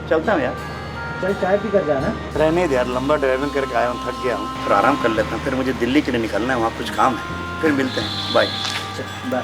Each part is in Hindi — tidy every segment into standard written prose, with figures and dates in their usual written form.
चलता हूँ यार। चल चाय पी कर जाना। रहने दे यार, लंबा ड्राइविंग करके आया हूँ, थक गया हूँ, फिर आराम कर लेता हूँ। फिर मुझे दिल्ली के लिए निकलना है, वहाँ कुछ काम है, फिर मिलते हैं। बाय। बाय।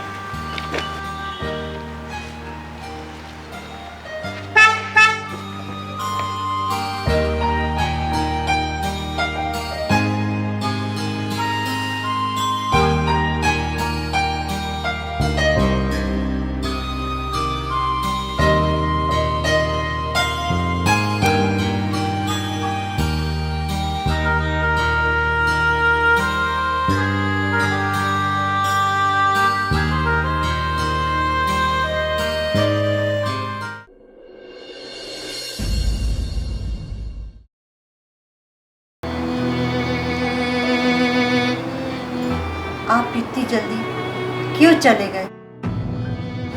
आप इतनी जल्दी क्यों चले गए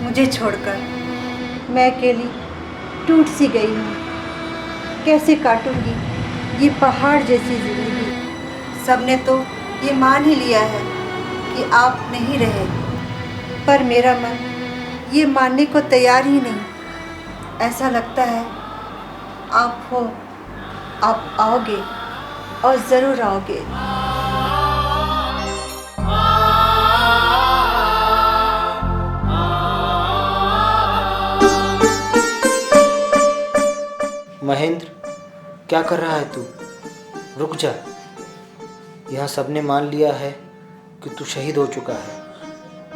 मुझे छोड़कर? मैं अकेली टूट सी गई हूँ। कैसे काटूंगी ये पहाड़ जैसी ज़िंदगी? सबने तो ये मान ही लिया है कि आप नहीं रहे, पर मेरा मन ये मानने को तैयार ही नहीं। ऐसा लगता है आप हो, आप आओगे और ज़रूर आओगे। महेंद्र, क्या कर रहा है तू? रुक जा। यहाँ सबने मान लिया है कि तू शहीद हो चुका है,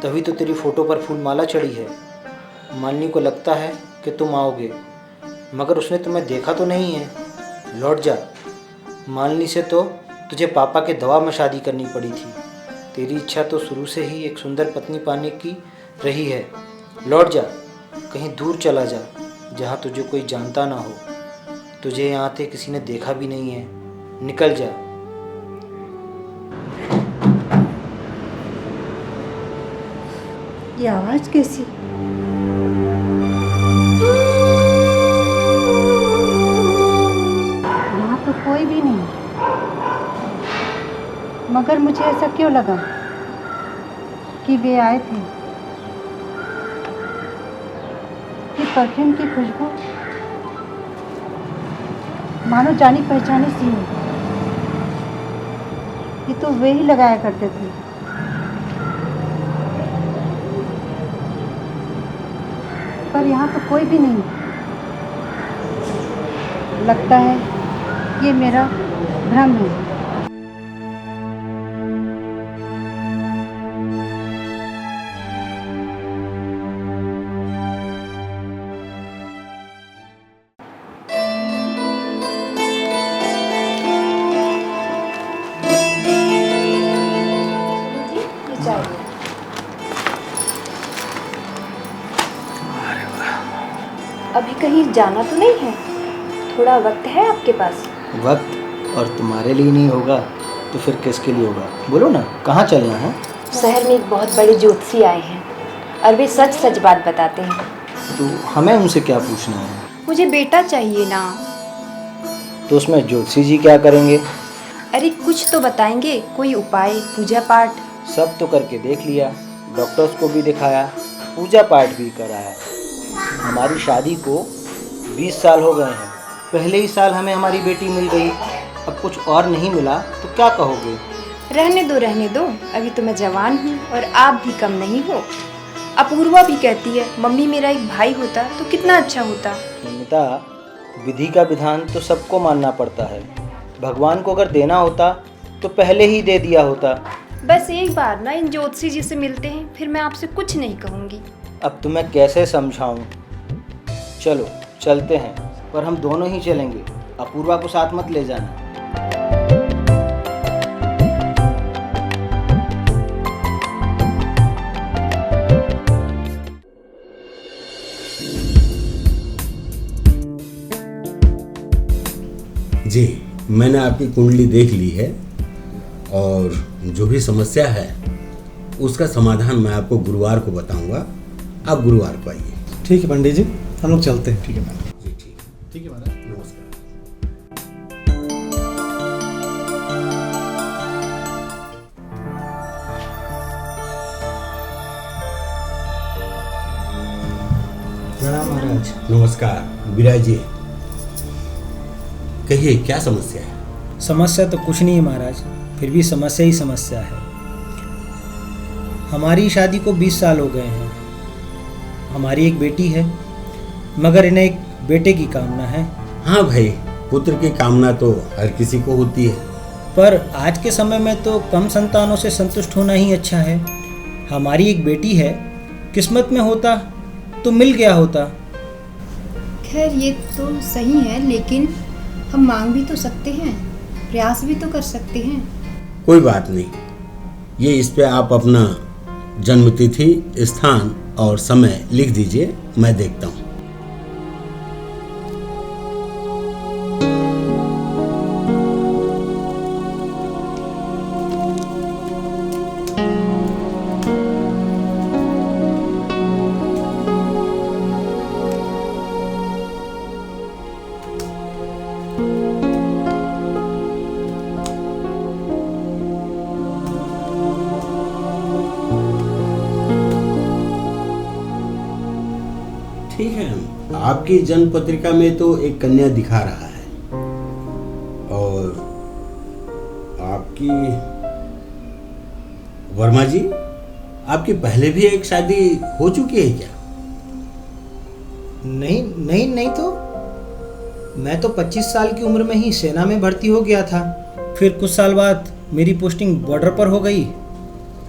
तभी तो तेरी फ़ोटो पर फूल माला चढ़ी है। माननी को लगता है कि तुम आओगे, मगर उसने तुम्हें देखा तो नहीं है। लौट जा। माननी से तो तुझे पापा के दवा में शादी करनी पड़ी थी। तेरी इच्छा तो शुरू से ही एक सुंदर पत्नी पाने की रही है। लौट जा, कहीं दूर चला जा जहाँ तुझे कोई जानता ना हो। तुझे यहाँ आते किसी ने देखा भी नहीं है। निकल जा। ये आवाज़ कैसी? यहाँ तो कोई भी नहीं, मगर मुझे ऐसा क्यों लगा कि वे आए थे? ये परफ्यूम की खुशबू मानो जानी पहचानी सी है। ये तो वे ही लगाया करते थे। पर यहाँ तो कोई भी नहीं। लगता है ये मेरा भ्रम है। अभी कहीं जाना तो नहीं है? थोड़ा वक्त है आपके पास? वक्त और तुम्हारे लिए नहीं होगा तो फिर किसके लिए होगा? बोलो ना, कहाँ चलना है? शहर में एक बहुत बड़े ज्योतिषी आए हैं और वे सच सच बात बताते हैं। तो हमें उनसे क्या पूछना है? मुझे बेटा चाहिए ना। तो उसमें ज्योतिषी जी क्या करेंगे? अरे कुछ तो बताएंगे, कोई उपाय, पूजा पाठ। सब तो करके देख लिया, डॉक्टर्स को भी दिखाया, पूजा पाठ भी कराया। हमारी शादी को 20 साल हो गए हैं। पहले ही साल हमें हमारी बेटी मिल गई, अब कुछ और नहीं मिला तो क्या कहोगे? रहने दो, अभी तो मैं जवान हूँ और आप भी कम नहीं हो। अपूर्वा भी कहती है मम्मी मेरा एक भाई होता तो कितना अच्छा होता। सुनीता, विधि का विधान तो सबको मानना पड़ता है। भगवान को अगर देना होता तो पहले ही दे दिया होता। बस एक बार ना इन ज्योतिषी जी से मिलते हैं, फिर मैं आपसे कुछ नहीं कहूँगी। अब तुम्हें कैसे समझाऊं? चलो चलते हैं, पर हम दोनों ही चलेंगे, अपूर्वा को साथ मत ले जाना। जी, मैंने आपकी कुंडली देख ली है और जो भी समस्या है उसका समाधान मैं आपको गुरुवार को बताऊंगा। आप गुरुवार को आइए। ठीक है पंडित जी, हम लोग चलते हैं। ठीक है मैडम। जी ठीक है महाराज, नमस्कार। प्रणाम महाराज। नमस्कार विराज जी, कहिए क्या समस्या है? समस्या तो कुछ नहीं है महाराज, फिर भी समस्या ही समस्या है। हमारी शादी को 20 साल हो गए हैं। हमारी एक बेटी है, मगर इन्हें एक बेटे की कामना है। हाँ भाई, पुत्र की कामना तो हर किसी को होती है। पर आज के समय में तो कम संतानों से संतुष्ट होना ही अच्छा है। हमारी एक बेटी है, किस्मत में होता तो मिल गया होता। खैर ये तो सही है, लेकिन हम मांग भी तो सकते हैं, प्रयास भी तो कर सकते हैं। कोई बात नहीं, ये इस पे आप अपना जन्मतिथि, स्थान और समय लिख दीजिए, मैं देखता हूँ। ठीक है, आपकी जन्म पत्रिका में तो एक कन्या दिखा रहा है, और आपकी वर्मा जी, आपकी पहले भी एक शादी हो चुकी है क्या? नहीं तो मैं तो 25 साल की उम्र में ही सेना में भर्ती हो गया था। फिर कुछ साल बाद मेरी पोस्टिंग बॉर्डर पर हो गई।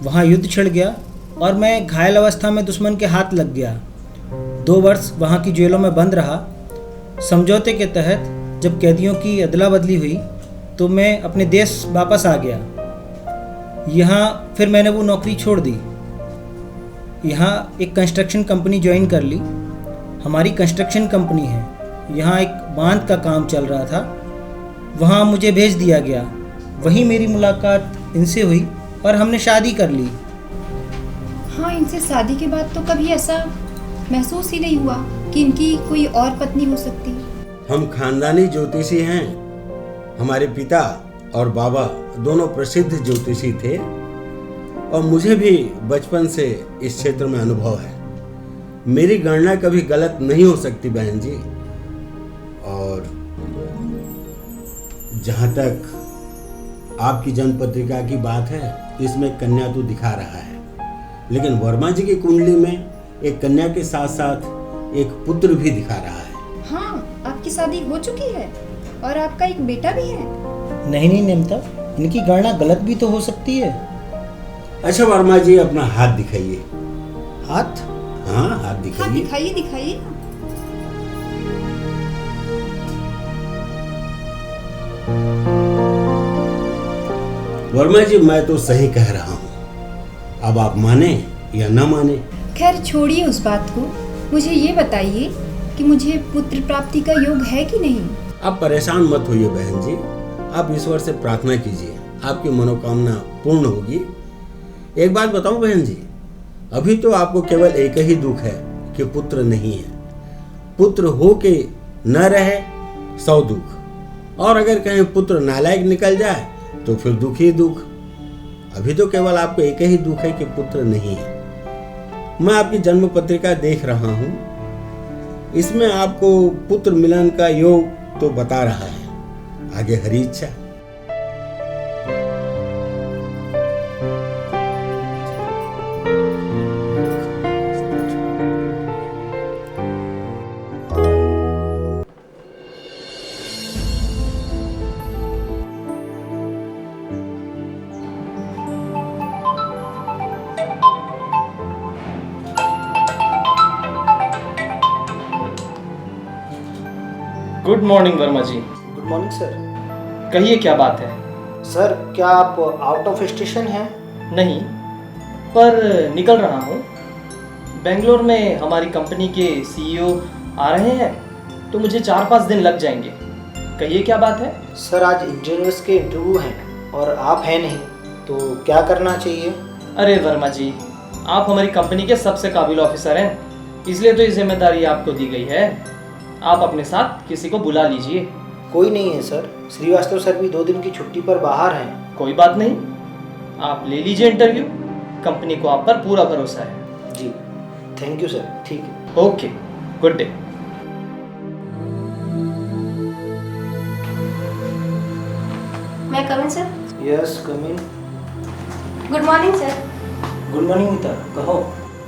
वहाँ युद्ध छिड़ गया और मैं घायल अवस्था में दुश्मन के हाथ लग गया। 2 वर्ष वहाँ की जेलों में बंद रहा। समझौते के तहत जब कैदियों की अदला बदली हुई तो मैं अपने देश वापस आ गया। यहाँ फिर मैंने वो नौकरी छोड़ दी। यहाँ एक कंस्ट्रक्शन कंपनी ज्वाइन कर ली। हमारी कंस्ट्रक्शन कंपनी है। यहाँ एक बांध का काम चल रहा था, वहाँ मुझे भेज दिया गया। वहीं मेरी मुलाकात इनसे हुई और हमने शादी कर ली। हाँ, इनसे शादी के बाद तो कभी ऐसा महसूस ही नहीं हुआ कि इनकी कोई और पत्नी हो सकती है। हम खानदानी ज्योतिषी हैं। हमारे पिता और बाबा दोनों प्रसिद्ध ज्योतिषी थे, और मुझे भी बचपन से इस क्षेत्र में अनुभव है। मेरी गणना कभी गलत नहीं हो सकती बहन जी। और जहाँ तक आपकी जन्म पत्रिका की बात है, इसमें कन्या तो दिखा रहा है, लेकिन वर्मा जी की कुंडली में एक कन्या के साथ साथ एक पुत्र भी दिखा रहा है। हाँ, आपकी शादी हो चुकी है और आपका एक बेटा भी है। नहीं नेमता, इनकी गणना गलत भी तो हो सकती है। अच्छा वर्मा जी, अपना हाथ दिखाइए। हाथ? हाँ, हाथ हाँ, दिखाइए। दिखाइए ना। वर्मा जी, मैं तो सही कह रहा हूँ, अब आप माने या ना माने। खैर छोड़िए उस बात को, मुझे ये बताइए कि मुझे पुत्र प्राप्ति का योग है कि नहीं। आप परेशान मत होइए बहन जी, आप ईश्वर से प्रार्थना कीजिए, आपकी मनोकामना पूर्ण होगी। एक बात बताऊं बहन जी, अभी तो आपको केवल एक ही दुख है कि पुत्र नहीं है। पुत्र हो के न रहे 100 दुख, और अगर कहीं पुत्र नालायक निकल जाए तो फिर दुख ही दुख। अभी तो केवल आपको एक ही दुख है कि पुत्र नहीं है। मैं आपकी जन्म पत्रिका देख रहा हूँ, इसमें आपको पुत्र मिलन का योग तो बता रहा है, आगे हरी इच्छा। Good morning Verma ji. Good morning sir. कहिए क्या बात है? सर, क्या आप आउट ऑफ स्टेशन हैं? नहीं, पर निकल रहा हूँ। बेंगलोर में हमारी कंपनी के सीईओ आ रहे हैं, तो मुझे 4-5 दिन लग जाएंगे। कहिए क्या बात है? सर, आज इंजीनियर्स के इंटरव्यू हैं और आप हैं नहीं, तो क्या करना चाहिए? अरे वर्मा जी, आप हमारी कंपनी के सबसे काबिल ऑफिसर हैं, इसलिए तो ये जिम्मेदारी आपको दी गई है। आप अपने साथ किसी को बुला लीजिए। कोई नहीं है सर, श्रीवास्तव सर भी 2 दिन की छुट्टी पर बाहर हैं। कोई बात नहीं, आप ले लीजिए इंटरव्यू। कंपनी को आप पर पूरा भरोसा है। जी, थैंक यू सर। ठीक है, ओके, गुड डे। मैं come in sir? Yes come in. Good morning sir. Good morning Meeta, कहो।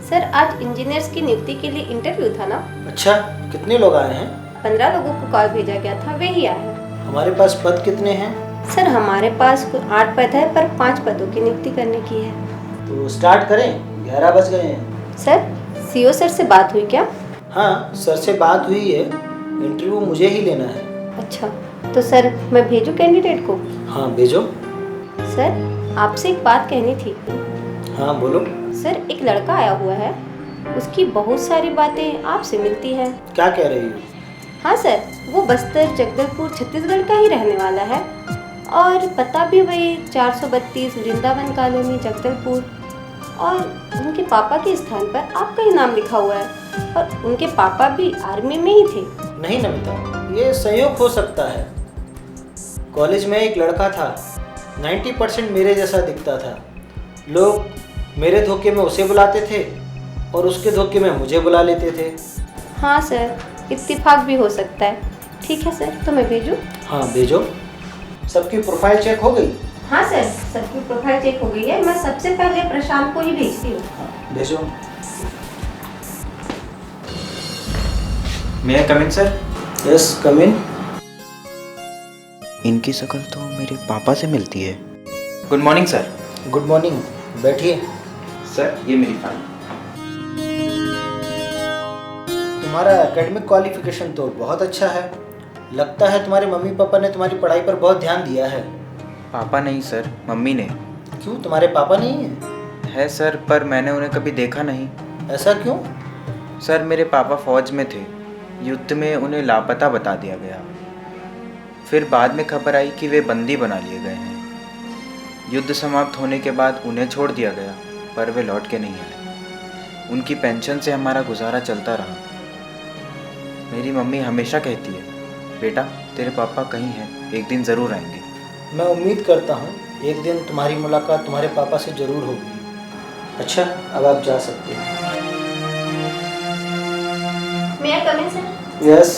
सर आज इंजीनियर्स की नियुक्ति के लिए इंटरव्यू था ना? अच्छा, कितने लोग आए हैं? 15 लोगों को कॉल भेजा गया था, वे ही आए हैं। हमारे पास पद कितने हैं? सर हमारे पास कुल 8 पद है, पर 5 पदों की नियुक्ति करने की है। तो स्टार्ट करें, 11 बज गए हैं। सर सीओ सर से बात हुई क्या? हाँ, सर से बात हुई है, इंटरव्यू मुझे ही लेना है। अच्छा, तो सर मैं भेजूं कैंडिडेट को? हाँ भेजो। सर आपसे एक बात कहनी थी। हाँ बोलो। सर एक लड़का आया हुआ है, उसकी बहुत सारी बातें आपसे मिलती हैं। क्या कह रही हो? हाँ सर, वो बस्तर जगदलपुर छत्तीसगढ़ का ही रहने वाला है और पता भी वही 432 वृंदावन कॉलोनी जगदलपुर, और उनके पापा के स्थान पर आपका ही नाम लिखा हुआ है और उनके पापा भी आर्मी में ही थे। नहीं नमिता, ये संयोग हो सकता है। कॉलेज में एक लड़का था, 90% मेरे जैसा दिखता था। लोग मेरे धोखे में उसे बुलाते थे और उसके धोखे में मुझे बुला लेते थे। हाँ सर, इत्तेफाक भी हो सकता है। ठीक है सर, तो मैं भेजूँ? हाँ भेजो। सबकी प्रोफाइल चेक हो गई? हाँ सर, सबकी प्रोफाइल चेक हो गई है। मैं सबसे पहले प्रशांत को ही भेजती हूँ। भेजो। मे आई कम इन सर? यस कम इन। इनकी शक्ल तो मेरे पापा से मिलती है। Good morning sir. Good morning, बैठिए। सर ये मेरी फाइल। तुम्हारा एकेडमिक क्वालिफिकेशन तो बहुत अच्छा है। लगता है तुम्हारे मम्मी पापा ने तुम्हारी पढ़ाई पर बहुत ध्यान दिया है। पापा नहीं सर, मम्मी ने। क्यों, तुम्हारे पापा नहीं है? है सर, पर मैंने उन्हें कभी देखा नहीं। ऐसा क्यों? सर मेरे पापा फौज में थे, युद्ध में उन्हें लापता बता दिया गया। फिर बाद में खबर आई कि वे बंदी बना लिए गए हैं। युद्ध समाप्त होने के बाद उन्हें छोड़ दिया गया, पर वे लौट के नहीं आए। उनकी पेंशन से हमारा गुजारा चलता रहा। मेरी मम्मी हमेशा कहती है, बेटा तेरे पापा कहीं हैं, एक दिन ज़रूर आएंगे। मैं उम्मीद करता हूँ एक दिन तुम्हारी मुलाकात तुम्हारे पापा से जरूर होगी। अच्छा, अब आप जा सकते हैं। मैं आई कम इन सर? यस।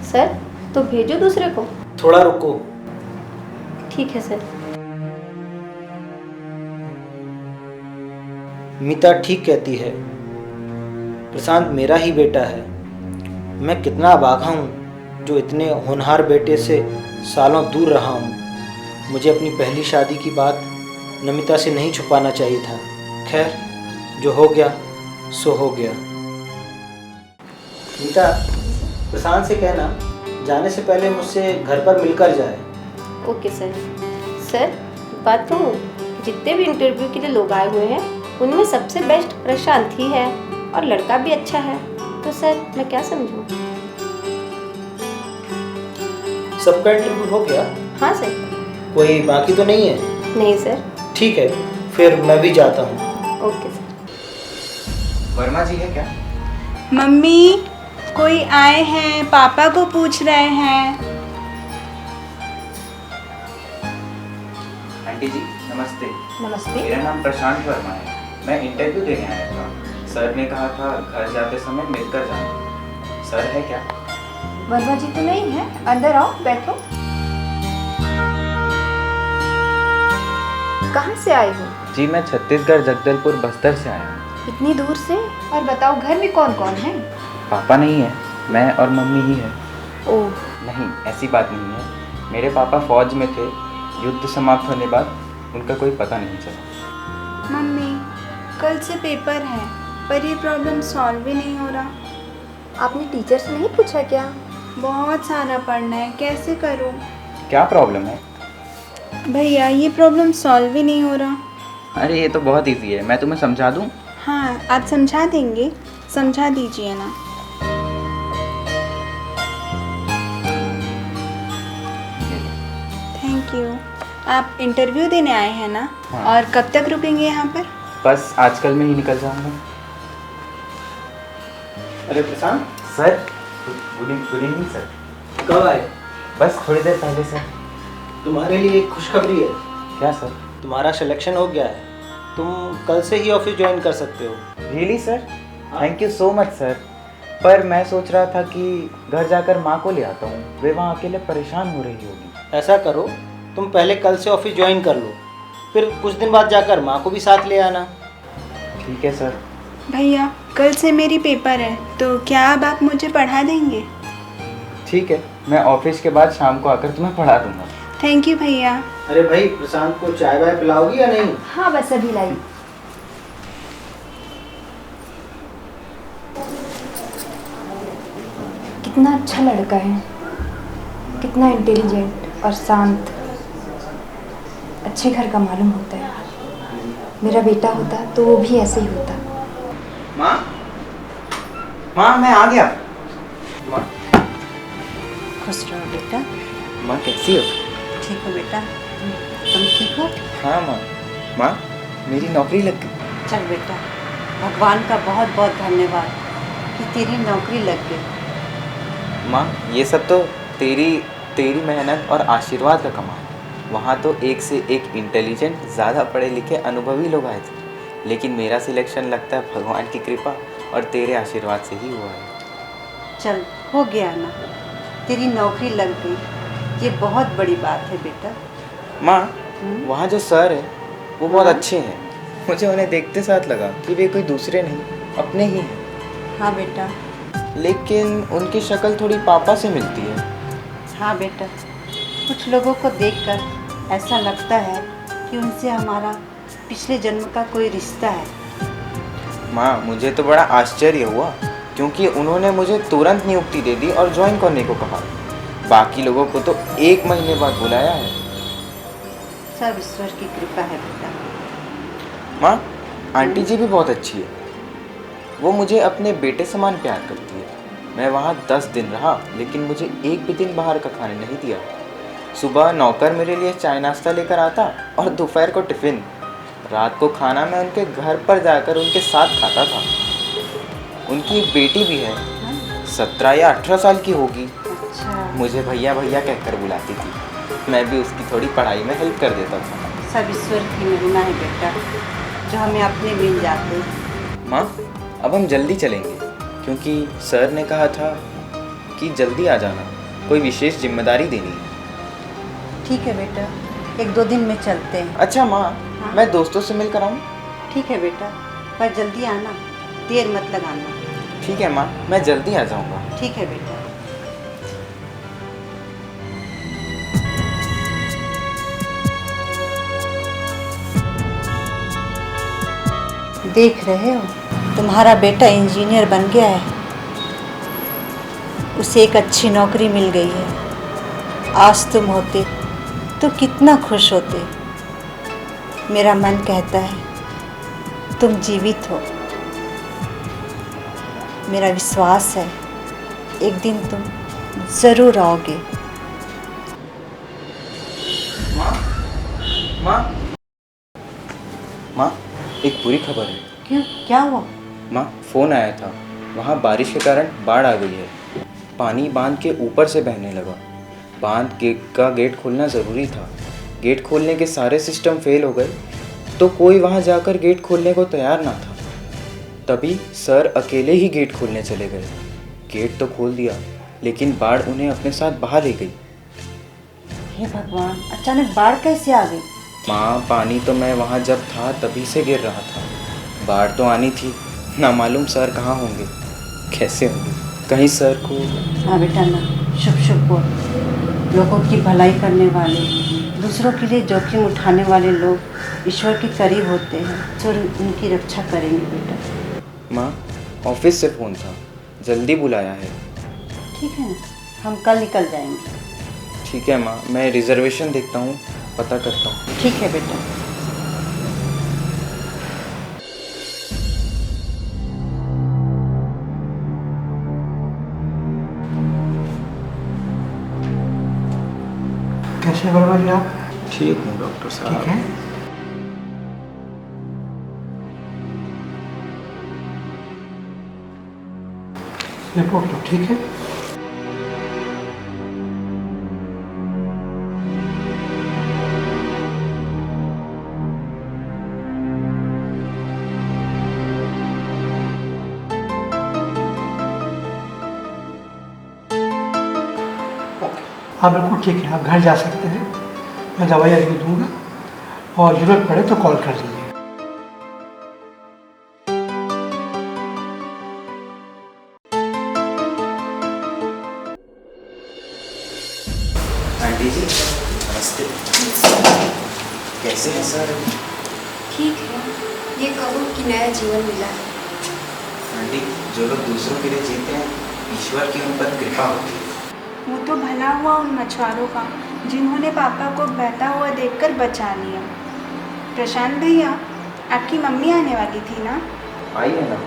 सर तो भेजो दूसरे को? थोड़ा रुको। ठीक है सर। मीता ठीक कहती है, प्रशांत मेरा ही बेटा है। मैं कितना अभागा हूँ जो इतने होनहार बेटे से सालों दूर रहा हूँ। मुझे अपनी पहली शादी की बात नमिता से नहीं छुपाना चाहिए था। खैर, जो हो गया सो हो गया। मीता, प्रशांत से कहना जाने से पहले मुझसे घर पर मिलकर जाए। Okay sir. सर बात कहूँ, जितने भी इंटरव्यू के लिए लोग आए हुए हैं उनमें सबसे बेस्ट प्रशांत ही है और लड़का भी अच्छा है। तो सर मैं क्या समझूँ? सबका इंटरव्यू हो गया? हाँ सर। कोई बाकी तो नहीं है? नहीं सर। ठीक है, फिर मैं भी जाता हूँ। Okay sir. वर्मा जी है क्या? मम्मी, कोई आए हैं, पापा को पूछ रहे हैं। आंटी जी नमस्ते। नमस्ते। मेरा नाम प्रशांत वर्मा है। मैं इंटरव्यू देने आया था। सर ने कहा था घर जाते समय मिलकर जाना। सर है क्या? वर्मा जी तो नहीं है, अंदर आओ, बैठो। कहाँ से आए हो? जी मैं छत्तीसगढ़ जगदलपुर बस्तर से आया हूँ। इतनी दूर से? और बताओ घर में कौन कौन है? पापा नहीं है, मैं और मम्मी ही है। ओह, नहीं ऐसी बात नहीं है। मेरे पापा फौज में थे, युद्ध समाप्त होने बाद उनका कोई पता नहीं चला। मम्मी, कल से पेपर है पर ये प्रॉब्लम सॉल्व ही नहीं हो रहा। आपने टीचर से नहीं पूछा क्या? बहुत सारा पढ़ना है, कैसे करूँ? क्या प्रॉब्लम है? भैया ये प्रॉब्लम सॉल्व ही नहीं हो रहा। अरे ये तो बहुत इजी है, मैं तुम्हें समझा दूँ। हाँ आप समझा देंगे, समझा दीजिए ना। Thank you. आप इंटरव्यू देने आए हैं ना? हाँ। और कब तक रुकेंगे यहाँ पर? बस आजकल में ही निकल जाऊँगा। अरे प्रशांत, सर गुड इवनिंग सर। कब आए? बस थोड़ी देर पहले सर। तुम्हारे लिए एक खुशखबरी है। क्या सर? तुम्हारा सिलेक्शन हो गया है। तुम कल से ही ऑफिस ज्वाइन कर सकते हो। Really sir? Thank you so much sir. पर मैं सोच रहा था कि घर जाकर माँ को ले आता हूँ, वे वहाँ अकेले परेशान हो रही होगी। ऐसा करो, तुम पहले कल से ऑफिस ज्वाइन कर लो, फिर कुछ दिन बाद जाकर माँ को भी साथ ले आना। ठीक है सर। भैया कल से मेरी पेपर है, तो क्या अब आप मुझे पढ़ा देंगे? ठीक है, मैं ऑफिस के बाद शाम को आकर तुम्हें पढ़ा दूंगा। थैंक यू भैया। अरे भाई, प्रशांत को चाय वाय पिलाओगी या नहीं? हाँ बस अभी लाई। कितना अच्छा लड़का है, कितना इंटेलिजेंट और शांत, अच्छे घर का मालूम होता है। मेरा बेटा होता तो वो भी ऐसे ही होता। माँ, माँ मैं आ गया। माँ, खुश रहो बेटा। माँ कैसी हो? ठीक हो बेटा, तुम ठीक हो? हाँ माँ। माँ, मेरी नौकरी लग गई। चल बेटा, भगवान का बहुत बहुत धन्यवाद कि तेरी नौकरी लग गई। माँ, ये सब तो तेरी मेहनत और आशीर्वाद का कमाल है। वहाँ तो एक से एक इंटेलिजेंट, ज़्यादा पढ़े लिखे अनुभवी लोग आए थे, लेकिन मेरा सिलेक्शन लगता है भगवान की कृपा और तेरे आशीर्वाद से ही हुआ है। चल हो गया ना, तेरी नौकरी लग गई, ये बहुत बड़ी बात है बेटा। माँ, वहाँ जो सर है वो बहुत अच्छे हैं। मुझे उन्हें देखते साथ लगा कि वे कोई दूसरे नहीं, अपने ही हैं। हाँ बेटा। लेकिन उनकी शक्ल थोड़ी पापा से मिलती है। हाँ बेटा, कुछ लोगों को देखकर ऐसा लगता है कि उनसे हमारा पिछले जन्म का कोई रिश्ता है। माँ, मुझे तो बड़ा आश्चर्य हुआ क्योंकि उन्होंने मुझे तुरंत नियुक्ति दे दी और ज्वाइन करने को कहा। बाकी लोगों को तो 1 महीने बाद बुलाया है। सब ईश्वर की कृपा है बेटा। माँ, आंटी जी भी बहुत अच्छी है। वो मुझे अपने बेटे समान प्यार करती है। मैं वहाँ 10 दिन रहा, लेकिन मुझे एक भी दिन बाहर का खाने नहीं दिया। सुबह नौकर मेरे लिए चाय नाश्ता लेकर आता और दोपहर को टिफ़िन। रात को खाना मैं उनके घर पर जाकर उनके साथ खाता था। उनकी एक बेटी भी है, 17 या 18 साल की होगी। अच्छा। मुझे भैया भैया कहकर बुलाती थी। मैं भी उसकी थोड़ी पढ़ाई में हेल्प कर देता था। सब ईश्वर की महिमा है बेटा, जो हमें अपने मिल जाते हैं। माँ, अब हम जल्दी चलेंगे क्योंकि सर ने कहा था कि जल्दी आ जाना, कोई विशेष जिम्मेदारी देनी है। ठीक है बेटा, 1-2 दिन में चलते हैं। अच्छा माँ, हाँ? मैं दोस्तों से मिलकर आऊँ? ठीक है बेटा, पर जल्दी आना, देर मत लगाना। ठीक है माँ, मैं जल्दी आ जाऊँगा। ठीक है बेटा। देख रहे हो, तुम्हारा बेटा इंजीनियर बन गया है, उसे एक अच्छी नौकरी मिल गई है। आज तुम होते तो कितना खुश होते। मेरा मन कहता है तुम जीवित हो। मेरा विश्वास है एक दिन तुम ज़रूर आओगे। माँ, माँ, एक बुरी खबर है। क्यों, क्या हुआ? माँ, फ़ोन आया था, वहाँ बारिश के कारण बाढ़ आ गई है। पानी बांध के ऊपर से बहने लगा। बांध का गेट खोलना ज़रूरी था। गेट खोलने के सारे सिस्टम फेल हो गए, तो कोई वहाँ जाकर गेट खोलने को तैयार ना था। तभी सर अकेले ही गेट खोलने चले गए। गेट तो खोल दिया, लेकिन बाढ़ उन्हें अपने साथ बहा ले गई। हे भगवान, अचानक बाढ़ कैसे आ गई? माँ, पानी तो मैं वहाँ जब था तभी से गिर रहा था। बाढ़ तो आनी थी, ना मालूम सर कहाँ होंगे, कैसे होंगे। कहीं सर को। हाँ बेटा ना, शुभ शुभ बोल। लोगों की भलाई करने वाले, दूसरों के लिए जोखिम उठाने वाले लोग ईश्वर के करीब होते हैं, जो उनकी रक्षा करेंगे बेटा। माँ, ऑफिस से फ़ोन था, जल्दी बुलाया है। ठीक है ना, हम कल निकल जाएंगे। ठीक है माँ, मैं रिजर्वेशन देखता हूँ, पता करता हूँ। ठीक है बेटा। कैसे बरबा जी आप? ठीक हूँ डॉक्टर साहब। ठीक है। रिपोर्ट तो ठीक है। हाँ बिल्कुल ठीक है, आप घर जा सकते हैं। मैं दवाई अभी दूंगा और ज़रूरत पड़े तो कॉल कर लीजिए। आंटी जी नमस्ते। कैसे हैं सर? ठीक है, ये कहो कि नया जीवन मिला है। आंटी, जो लोग दूसरों के लिए जीते हैं, ईश्वर की उन पर कृपा होती है। वो तो भला हुआ उन मछुआरों का जिन्होंने पापा को बहता हुआ देखकर बचा लिया। प्रशांत भैया, आपकी मम्मी आने वाली थी ना? आई है ना,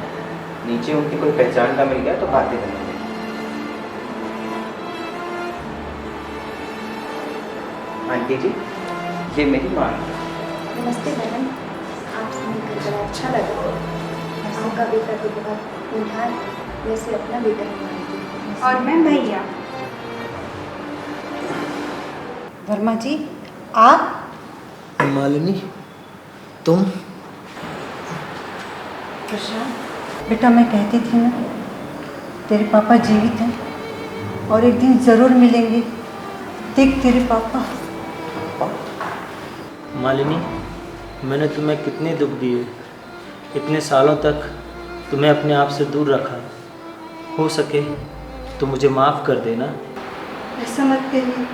नीचे उनकी कोई पहचान का मिल गया तो बातें करने लगी। आंटी जी, ये मेरी माँ है। नमस्ते मैडम, आपसे मिलकर बड़ा अच्छा लगा। आपका बेटा तो बहुत उधार है, वैसे अपना बेटा ही मानती हूँ। और मैं भैया। वर्मा जी, आप? मालिनी, तुम? प्रशांत बेटा, मैं कहती थी ना, तेरे पापा जीवित हैं और एक दिन ज़रूर मिलेंगे। देख तेरे पापा। मालिनी, मैंने तुम्हें कितने दुख दिए, इतने सालों तक तुम्हें अपने आप से दूर रखा। हो सके तो मुझे माफ़ कर देना। ऐसा मत कहिए,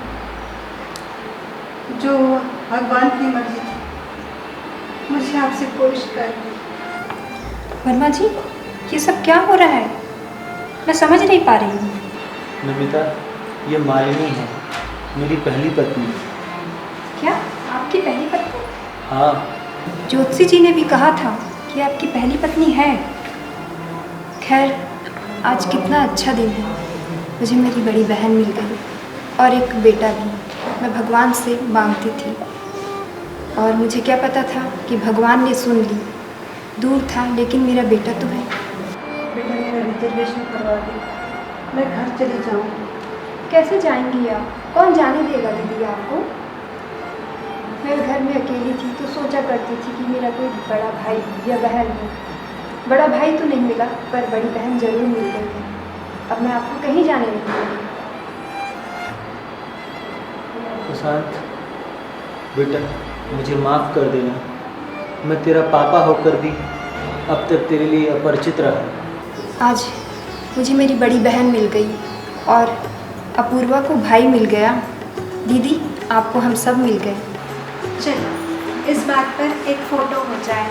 जो हुआ भगवान की मर्जी थी, मुझे आपसे कोई शिकायत नहीं। वर्मा जी, ये सब क्या हो रहा है? मैं समझ नहीं पा रही हूँ। नमिता, ये मालिनी है, मेरी पहली पत्नी। क्या आपकी पहली पत्नी? हाँ। ज्योतिषी जी ने भी कहा था कि आपकी पहली पत्नी है। खैर, आज कितना अच्छा दिन है, मुझे मेरी बड़ी बहन मिल गई और एक बेटा भी। मैं भगवान से मांगती थी और मुझे क्या पता था कि भगवान ने सुन ली। दूर था लेकिन मेरा बेटा तो है। बेटा, मेरा रिजर्वेशन करवा दी, मैं घर चली जाऊँगी। कैसे जाएंगी आप? कौन जाने देगा दीदी आपको? मैं घर में अकेली थी तो सोचा करती थी कि मेरा कोई बड़ा भाई या बहन हो। बड़ा भाई तो नहीं मिला, पर बड़ी बहन जरूर मिल गई है। अब मैं आपको कहीं जाने नहीं दूँगी। प्रशांत बेटा, मुझे माफ़ कर देना। मैं तेरा पापा होकर भी अब तक तेरे लिए अपरिचित रहा। आज मुझे मेरी बड़ी बहन मिल गई और अपूर्वा को भाई मिल गया। दीदी, आपको हम सब मिल गए। चलो, इस बात पर एक फ़ोटो हो जाए।